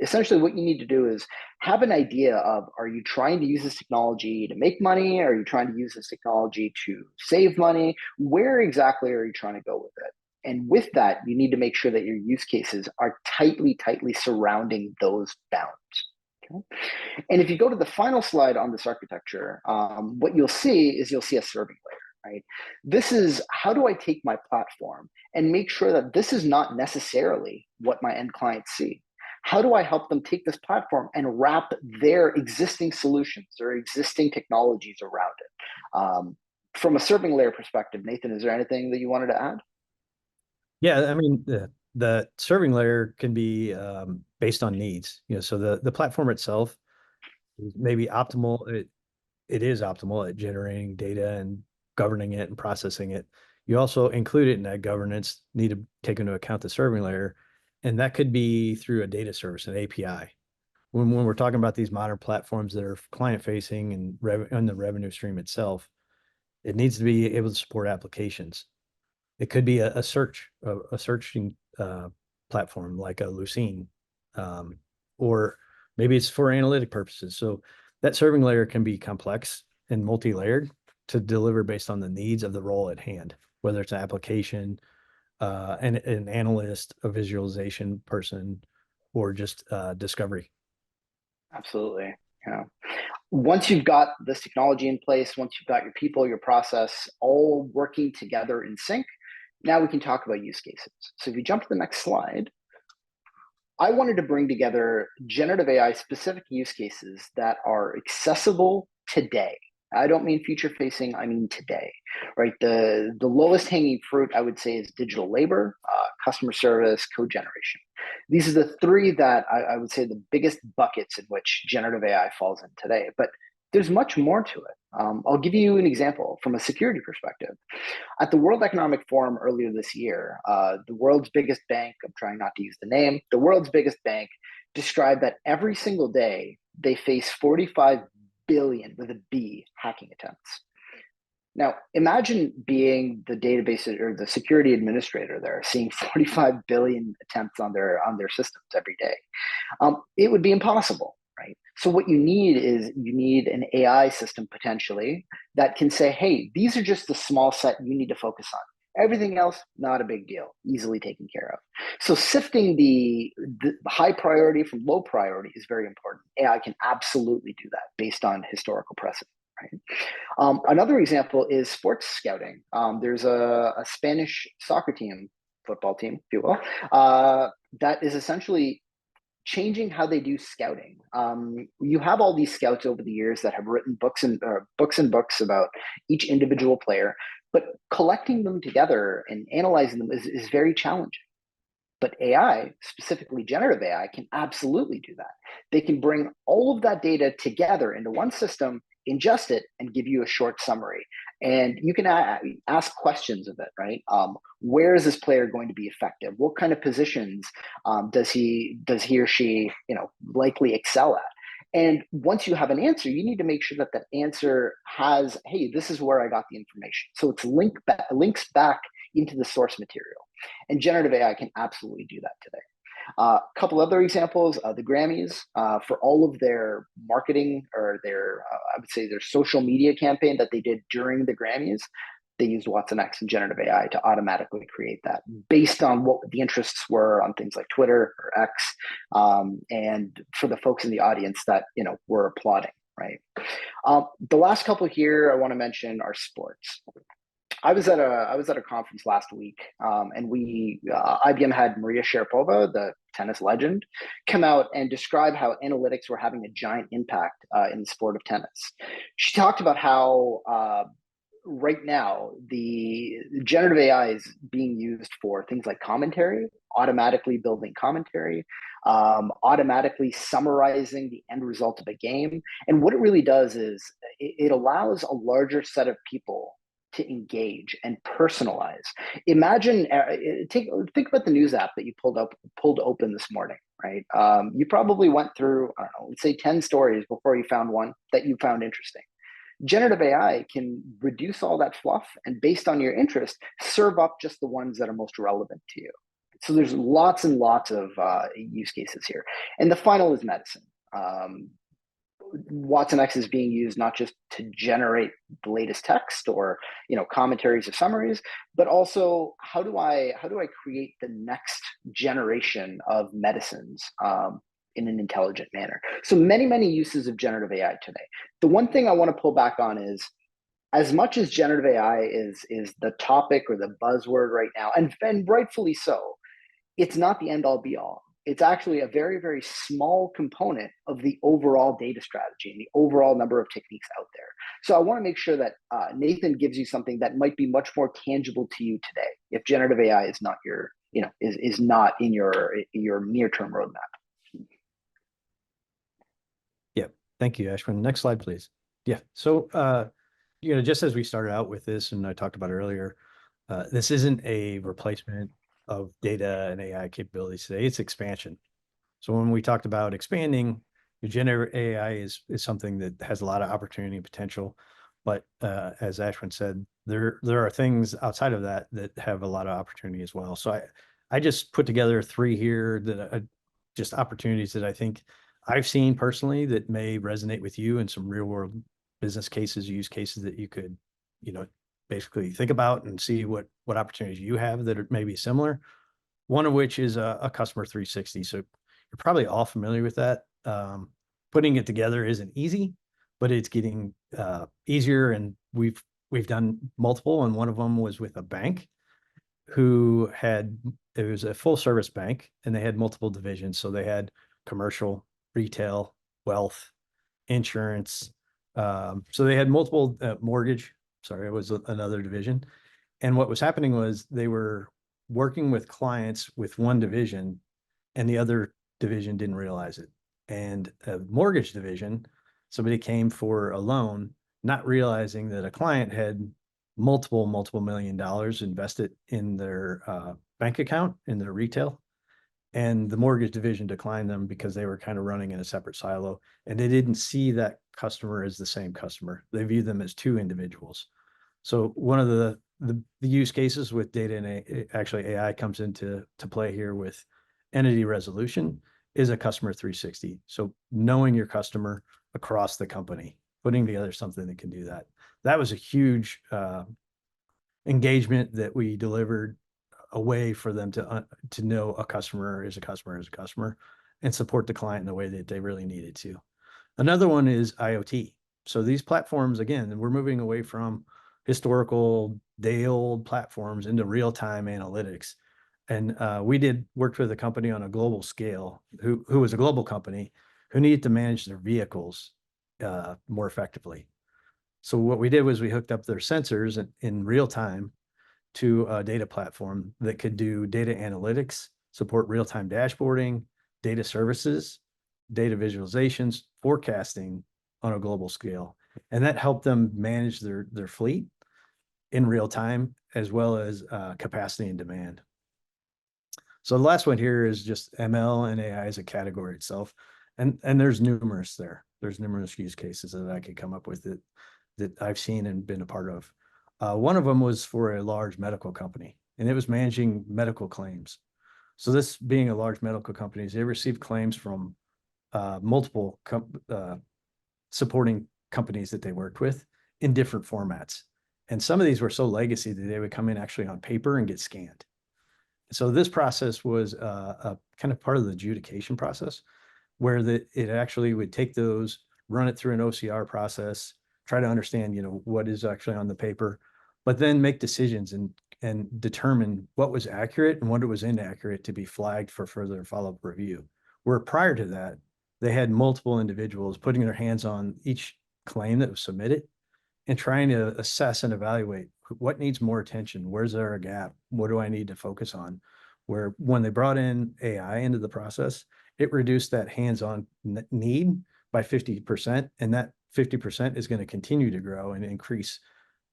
essentially what you need to do is have an idea of, are you trying to use this technology to make money? Are you trying to use this technology to save money? Where exactly are you trying to go with it? And with that, you need to make sure that your use cases are tightly surrounding those bounds. Okay? And if you go to the final slide on this architecture, what you'll see is a serving layer, right? This is, how do I take my platform and make sure that this is not necessarily what my end clients see? How do I help them take this platform and wrap their existing solutions or existing technologies around it? From a serving layer perspective, Nathan, is there anything that you wanted to add? Yeah, I mean, the serving layer can be based on needs. So the platform itself is maybe optimal. It is optimal at generating data and governing it and processing it. You also include it in that governance, need to take into account the serving layer, and that could be through a data service, an API. When we're talking about these modern platforms that are client facing and the revenue stream itself, it needs to be able to support applications. It could be a searching platform like a Lucene, or maybe it's for analytic purposes. So that serving layer can be complex and multi-layered to deliver based on the needs of the role at hand, whether it's an application, an analyst, a visualization person, or just discovery. Absolutely. Yeah. Once you've got this technology in place, once you've got your people, your process all working together in sync, now we can talk about use cases. So if you jump to the next slide, I wanted to bring together generative AI specific use cases that are accessible today. I don't mean future facing, I mean today, right? The lowest hanging fruit, I would say, is digital labor, customer service, code generation. These are the three that I would say the biggest buckets in which generative AI falls in today. But there's much more to it. I'll give you an example from a security perspective. At the World Economic Forum earlier this year, the world's biggest bank, I'm trying not to use the name, the world's biggest bank described that every single day they face 45 billion, with a B, hacking attempts. Now, imagine being the database or the security administrator there, seeing 45 billion attempts on their systems every day. It would be impossible, right? So what you need is an AI system potentially that can say, hey, these are just the small set you need to focus on. Everything else, not a big deal, easily taken care of. So sifting the high priority from low priority is very important. AI can absolutely do that based on historical precedent. Right? Another example is sports scouting. There's a Spanish soccer team, football team, if you will, that is essentially changing how they do scouting. You have all these scouts over the years that have written books and books about each individual player, but collecting them together and analyzing them is very challenging. But AI, specifically generative AI, can absolutely do that. They can bring all of that data together into one system, ingest it, and give you a short summary. And you can ask questions of it, right? Where is this player going to be effective? What kind of positions does he or she, likely excel at? And once you have an answer, you need to make sure that that answer has, hey, this is where I got the information. So it's links back into the source material. And generative AI can absolutely do that today. A couple other examples, the Grammys, for all of their marketing or I would say their social media campaign that they did during the Grammys, they used watsonx and generative AI to automatically create that based on what the interests were on things like Twitter or X, and for the folks in the audience that were applauding, right? The last couple here I want to mention are sports. I was at a conference last week, and IBM had Maria Sharapova, the tennis legend, come out and describe how analytics were having a giant impact in the sport of tennis. She talked about how right now the generative AI is being used for things like commentary, automatically building commentary, automatically summarizing the end result of a game. And what it really does is it allows a larger set of people to engage and personalize. Imagine, think about the news app that you pulled open this morning, right? You probably went through, I don't know, let's say 10 stories before you found one that you found interesting. Generative AI can reduce all that fluff and based on your interest, serve up just the ones that are most relevant to you. So there's lots and lots of use cases here. And the final is medicine. Watson X is being used not just to generate the latest text or commentaries or summaries, but also how do I create the next generation of medicines in an intelligent manner. So many uses of generative AI today. The one thing I want to pull back on is, as much as generative AI is the topic or the buzzword right now, and rightfully so, it's not the end all be all. It's actually a very, very small component of the overall data strategy and the overall number of techniques out there. So I want to make sure that Nathan gives you something that might be much more tangible to you today, if generative AI is not your, is not in your near-term roadmap. Yeah, thank you, Ashwin. Next slide, please. Yeah, so just as we started out with this, and I talked about earlier, this isn't a replacement of data and AI capabilities today, it's expansion. So when we talked about expanding, generative AI is something that has a lot of opportunity and potential. But as Ashwin said, there are things outside of that have a lot of opportunity as well. So I just put together 3 here that just opportunities that I think I've seen personally that may resonate with you, and some real world business cases, use cases that you could, basically think about and see what opportunities you have that are maybe similar. One of which is a customer 360. So you're probably all familiar with that. Putting it together isn't easy, but it's getting easier. And we've done multiple, and one of them was with a bank it was a full service bank, and they had multiple divisions. So they had commercial, retail, wealth, insurance. So they had multiple mortgage. Sorry, it was another division. And what was happening was they were working with clients with one division, and the other division didn't realize it. And a mortgage division, somebody came for a loan, not realizing that a client had multiple $1 million invested in their bank account, in their retail. And the mortgage division declined them because they were kind of running in a separate silo, and they didn't see that customer as the same customer. They viewed them as 2 individuals. So one of the use cases with data and actually AI comes into play here with entity resolution is a customer 360. So knowing your customer across the company, putting together something that can do that. That was a huge engagement that we delivered, a way for them to know a customer is a customer and support the client in the way that they really needed to. Another one is IoT. So these platforms, again, we're moving away from historical day-old platforms into real-time analytics. And we worked with a company on a global scale who was a global company who needed to manage their vehicles more effectively. So what we did was we hooked up their sensors in real time to a data platform that could do data analytics, support real-time dashboarding, data services, data visualizations, forecasting on a global scale. And that helped them manage their fleet in real time, as well as capacity and demand. So the last one here is just ML and AI as a category itself. And there's numerous there. There's numerous use cases that I could come up with that I've seen and been a part of. One of them was for a large medical company, and it was managing medical claims. So this being a large medical company, they received claims from multiple supporting companies that they worked with in different formats. And some of these were so legacy that they would come in actually on paper and get scanned. So this process was a kind of part of the adjudication process, where it actually would take those, run it through an OCR process, try to understand, what is actually on the paper, but then make decisions and determine what was accurate and what was inaccurate to be flagged for further follow-up review. Where prior to that, they had multiple individuals putting their hands on each claim that was submitted and trying to assess and evaluate what needs more attention. Where's there a gap? What do I need to focus on? Where when they brought in AI into the process, it reduced that hands-on need by 50%. And that 50% is going to continue to grow and increase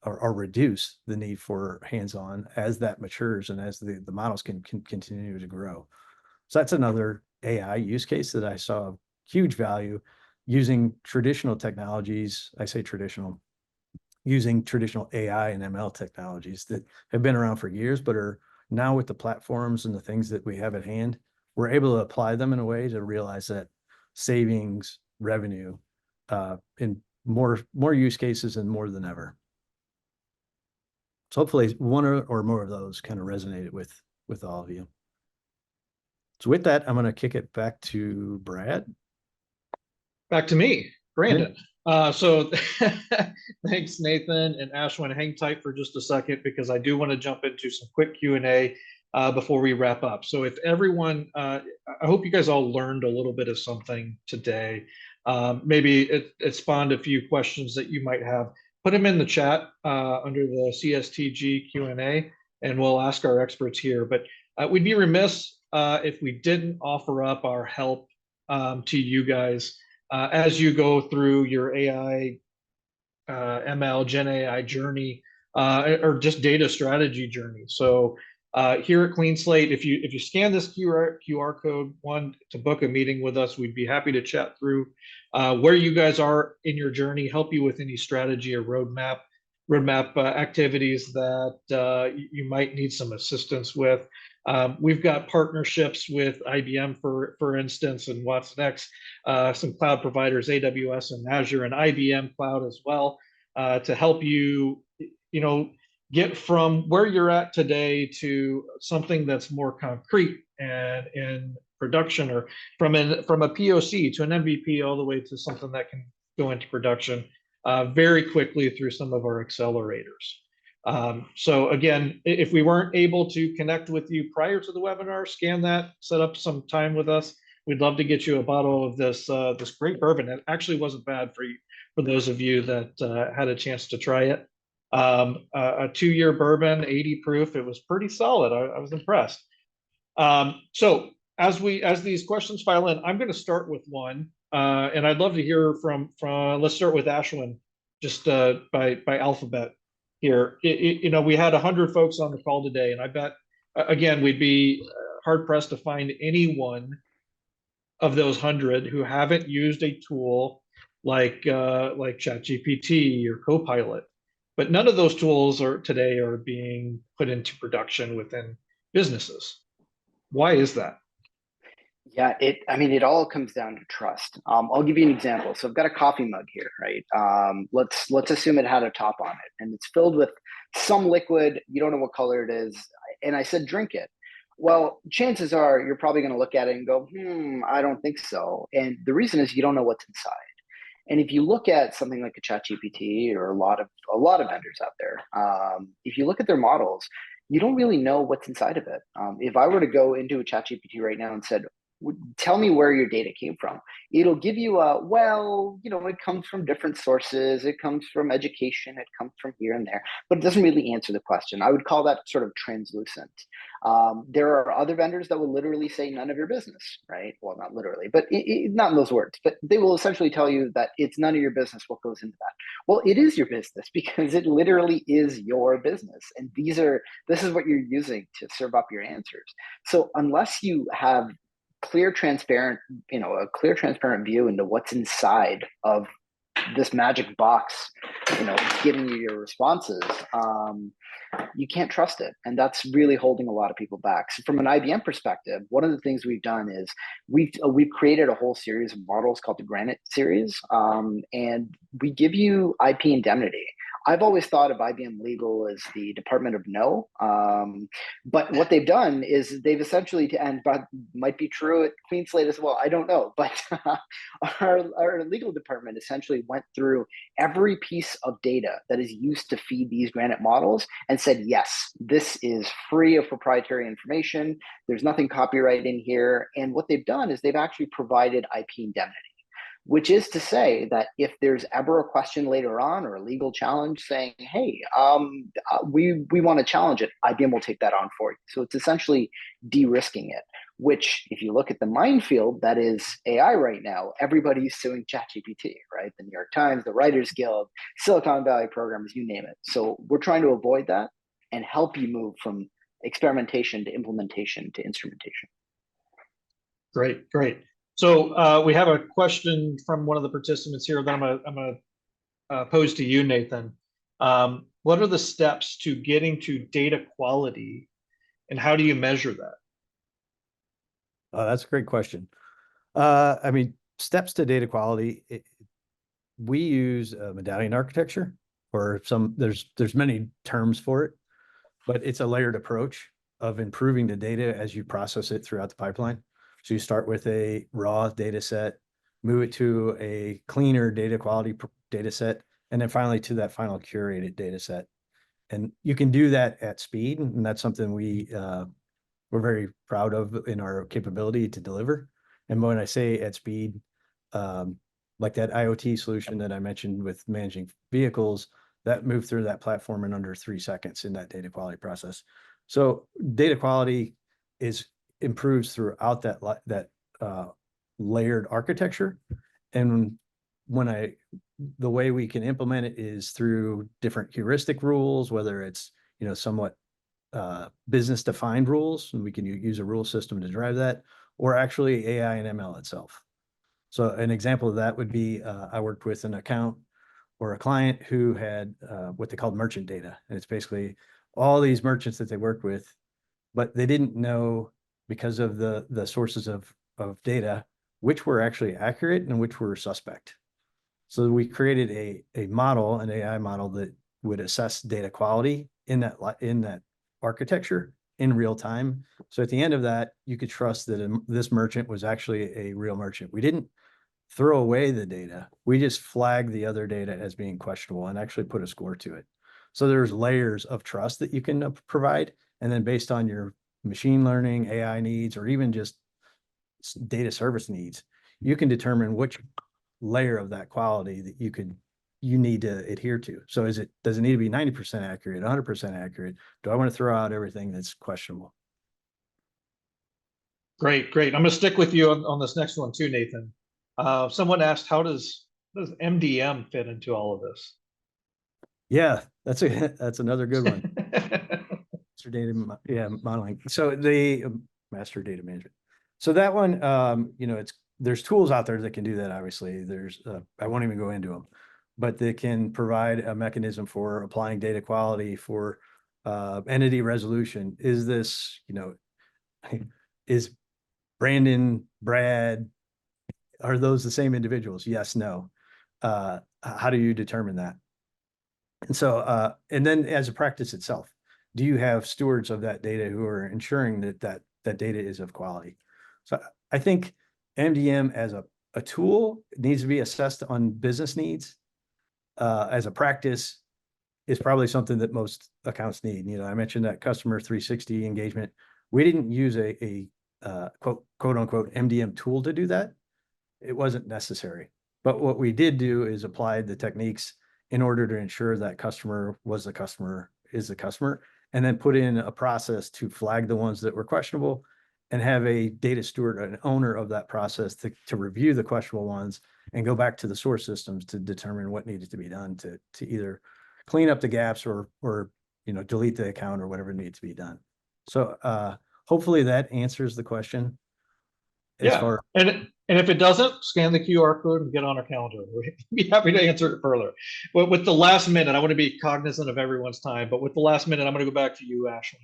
or reduce the need for hands-on as that matures and as the models can continue to grow. So that's another AI use case that I saw huge value using traditional technologies. I say traditional, using traditional AI and ML technologies that have been around for years, but are Now with the platforms and the things that we have at hand, we're able to apply them in a way to realize that savings, revenue, in more use cases and more than ever. So hopefully one or more of those kind of resonated with all of you. So with that, I'm going to kick it back to Brad. Back to me, Brandon. So thanks, Nathan and Ashwin. Hang tight for just a second because I do want to jump into some quick Q&A before we wrap up. So if everyone, I hope you guys all learned a little bit of something today. Maybe it spawned a few questions that you might have. Put them in the chat under the CSTG Q&A, and we'll ask our experts here. But we'd be remiss if we didn't offer up our help to you guys as you go through your AI, ML, Gen AI journey, or just data strategy journey. So here at Clean Slate, if you scan this QR code to book a meeting with us, we'd be happy to chat through where you guys are in your journey, help you with any strategy or roadmap activities that you might need some assistance with. We've got partnerships with IBM, for instance, and watsonx, some cloud providers, AWS and Azure, and IBM Cloud as well, to help you, get from where you're at today to something that's more concrete and in production, or from a POC to an MVP all the way to something that can go into production very quickly through some of our accelerators. So again, if we weren't able to connect with you prior to the webinar, scan that, set up some time with us. We'd love to get you a bottle of this great bourbon. It actually wasn't bad for those of you that had a chance to try it. A 2-year bourbon, 80 proof. It was pretty solid. I was impressed. So as these questions file in, I'm going to start with one, and I'd love to hear from let's start with Ashwin, just by alphabet here. We had 100 folks on the call today, and I bet again we'd be hard pressed to find anyone of those 100 who haven't used a tool like ChatGPT or Copilot. But none of those tools today are being put into production within businesses. Why is that? Yeah, it all comes down to trust. I'll give you an example. So I've got a coffee mug here, right? Let's assume it had a top on it and it's filled with some liquid. You don't know what color it is. And I said, drink it. Well, chances are you're probably going to look at it and go, I don't think so. And the reason is you don't know what's inside. And if you look at something like a ChatGPT or a lot of vendors out there, if you look at their models, you don't really know what's inside of it. If I were to go into a ChatGPT right now and said, tell me where your data came from, it'll give you it comes from different sources, it comes from education, it comes from here and there, but it doesn't really answer the question. I would call that sort of translucent. There are other vendors that will literally say none of your business, right? Well, not literally, but not in those words, but they will essentially tell you that it's none of your business what goes into that. Well, it is your business because it literally is your business. And this is what you're using to serve up your answers. So unless you have a clear, transparent view into what's inside of this magic box, giving you your responses, you can't trust it. And that's really holding a lot of people back. So from an IBM perspective, one of the things we've done is we've created a whole series of models called the Granite series. And we give you IP indemnity. I've always thought of IBM Legal as the Department of No, but what they've done is they've essentially, and might be true at Clean Slate as well, I don't know, but our legal department essentially went through every piece of data that is used to feed these Granite models and said, yes, this is free of proprietary information. There's nothing copyright in here. And what they've done is they've actually provided IP indemnity, which is to say that if there's ever a question later on or a legal challenge saying, hey, we want to challenge it, IBM will take that on for you. So it's essentially de-risking it, which if you look at the minefield that is AI right now, everybody's suing ChatGPT, right? The New York Times, the Writers Guild, Silicon Valley programs, you name it. So we're trying to avoid that and help you move from experimentation to implementation to instrumentation. Great. So we have a question from one of the participants here that I'm gonna pose to you, Nathan. What are the steps to getting to data quality and how do you measure that? Oh, that's a great question. I mean, steps to data quality, we use a medallion architecture, or there's many terms for it, but it's a layered approach of improving the data as you process it throughout the pipeline. So you start with a raw data set, move it to a cleaner data quality data set, and then finally to that final curated data set. And you can do that at speed, and that's something we're very proud of in our capability to deliver. And when I say at speed, like that IoT solution that I mentioned with managing vehicles, that moved through that platform in under 3 seconds in that data quality process. So data quality improves throughout that layered architecture. And the way we can implement it is through different heuristic rules, whether it's, somewhat business defined rules, and we can use a rule system to drive that, or actually AI and ML itself. So an example of that would be, I worked with an account or a client who had what they called merchant data. And it's basically all these merchants that they worked with, but they didn't know, because of the sources of data, which were actually accurate and which were suspect. So we created a model, an AI model, that would assess data quality in that architecture in real time. So at the end of that, you could trust that this merchant was actually a real merchant. We didn't throw away the data. We just flagged the other data as being questionable and actually put a score to it. So there's layers of trust that you can provide. And then based on your machine learning, AI needs, or even just data service needs, you can determine which layer of that quality that you need to adhere to. So does it need to be 90% accurate, 100% accurate? Do I want to throw out everything that's questionable? Great. I'm going to stick with you on this next one too, Nathan. Someone asked, how does MDM fit into all of this? Yeah, that's another good one. Master data, modeling. So the master data management. So that one, there's tools out there that can do that. Obviously, I won't even go into them, but they can provide a mechanism for applying data quality for entity resolution. Is this, is Brandon, Brad, are those the same individuals? Yes, no. How do you determine that? And so, and then as a practice itself, do you have stewards of that data who are ensuring that data is of quality? So I think MDM as a tool needs to be assessed on business needs. As a practice, is probably something that most accounts need. I mentioned that customer 360 engagement. We didn't use a quote unquote MDM tool to do that. It wasn't necessary. But what we did do is applied the techniques in order to ensure that customer is the customer, and then put in a process to flag the ones that were questionable and have a data steward, an owner of that process to review the questionable ones and go back to the source systems to determine what needed to be done to either clean up the gaps or delete the account or whatever needs to be done. So hopefully that answers the question. And if it doesn't, scan the QR code and get on our calendar. We'd be happy to answer it further. But with the last minute, I want to be cognizant of everyone's time. But with the last minute, I'm going to go back to you, Ashley.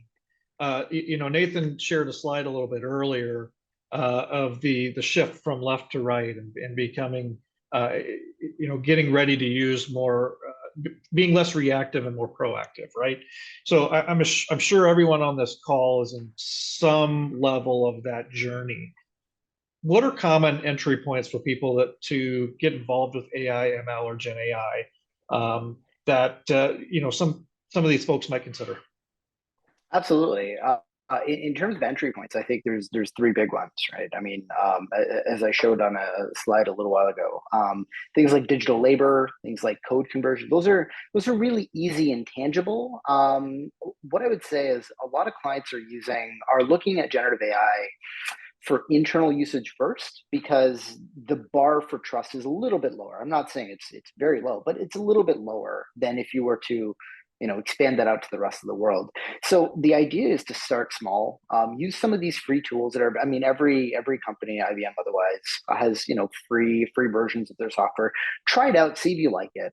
Nathan shared a slide a little bit earlier of the shift from left to right and becoming, getting ready to use more, being less reactive and more proactive, right? So I'm sure everyone on this call is in some level of that journey. What are common entry points for people to get involved with AI, ML, or Gen AI that some of these folks might consider? Absolutely. In terms of entry points, I think there's three big ones, right? I mean, as I showed on a slide a little while ago, things like digital labor, things like code conversion, those are really easy and tangible. What I would say is a lot of clients are looking at generative AI for internal usage first, because the bar for trust is a little bit lower. I'm not saying it's very low, but it's a little bit lower than if you were to expand that out to the rest of the world. So the idea is to start small. Use some of these free tools that are, I mean, every company, IBM otherwise, has free versions of their software. Try it out, see if you like it.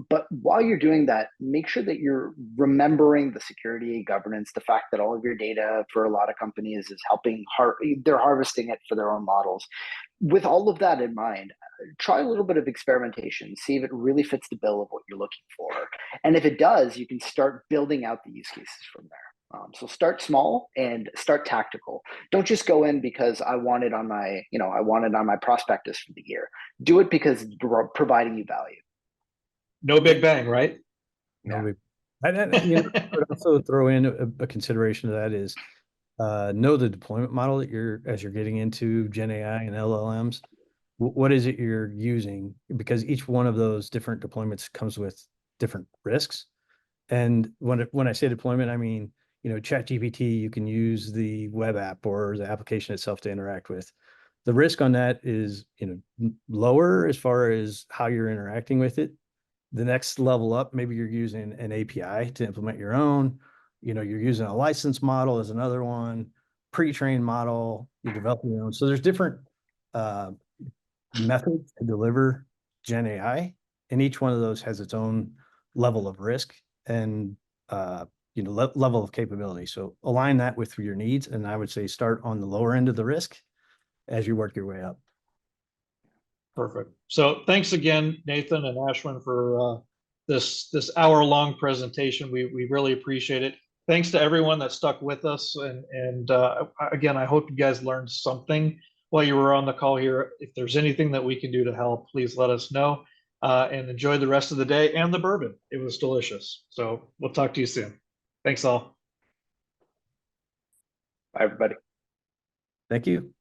But while you're doing that, make sure that you're remembering the security, governance, the fact that all of your data for a lot of companies is they're harvesting it for their own models. With all of that in mind, try a little bit of experimentation, see if it really fits the bill of what you're looking for. And if it does, you can start building out the use cases from there. So start small and start tactical. Don't just go in because I want it on my prospectus for the year. Do it because it's providing you value. No big bang, right? No, I would also throw in a consideration of that is know the deployment model that as you're getting into Gen AI and LLMs. What is it you're using? Because each one of those different deployments comes with different risks. And when I say deployment, I mean, ChatGPT, you can use the web app or the application itself to interact with. The risk on that is, lower as far as how you're interacting with it. The next level up, maybe you're using an API to implement your own. You're using a license model as another one, pre-trained model, you're developing your own. So there's different methods to deliver Gen AI, and each one of those has its own level of risk and level of capability. So align that with your needs, and I would say start on the lower end of the risk as you work your way up. Perfect. So thanks again, Nathan and Ashwin, for this hour-long presentation. We really appreciate it. Thanks to everyone that stuck with us, and again, I hope you guys learned something while you were on the call here. If there's anything that we can do to help, please let us know. And enjoy the rest of the day and the bourbon. It was delicious. So we'll talk to you soon. Thanks all. Bye, everybody. Thank you.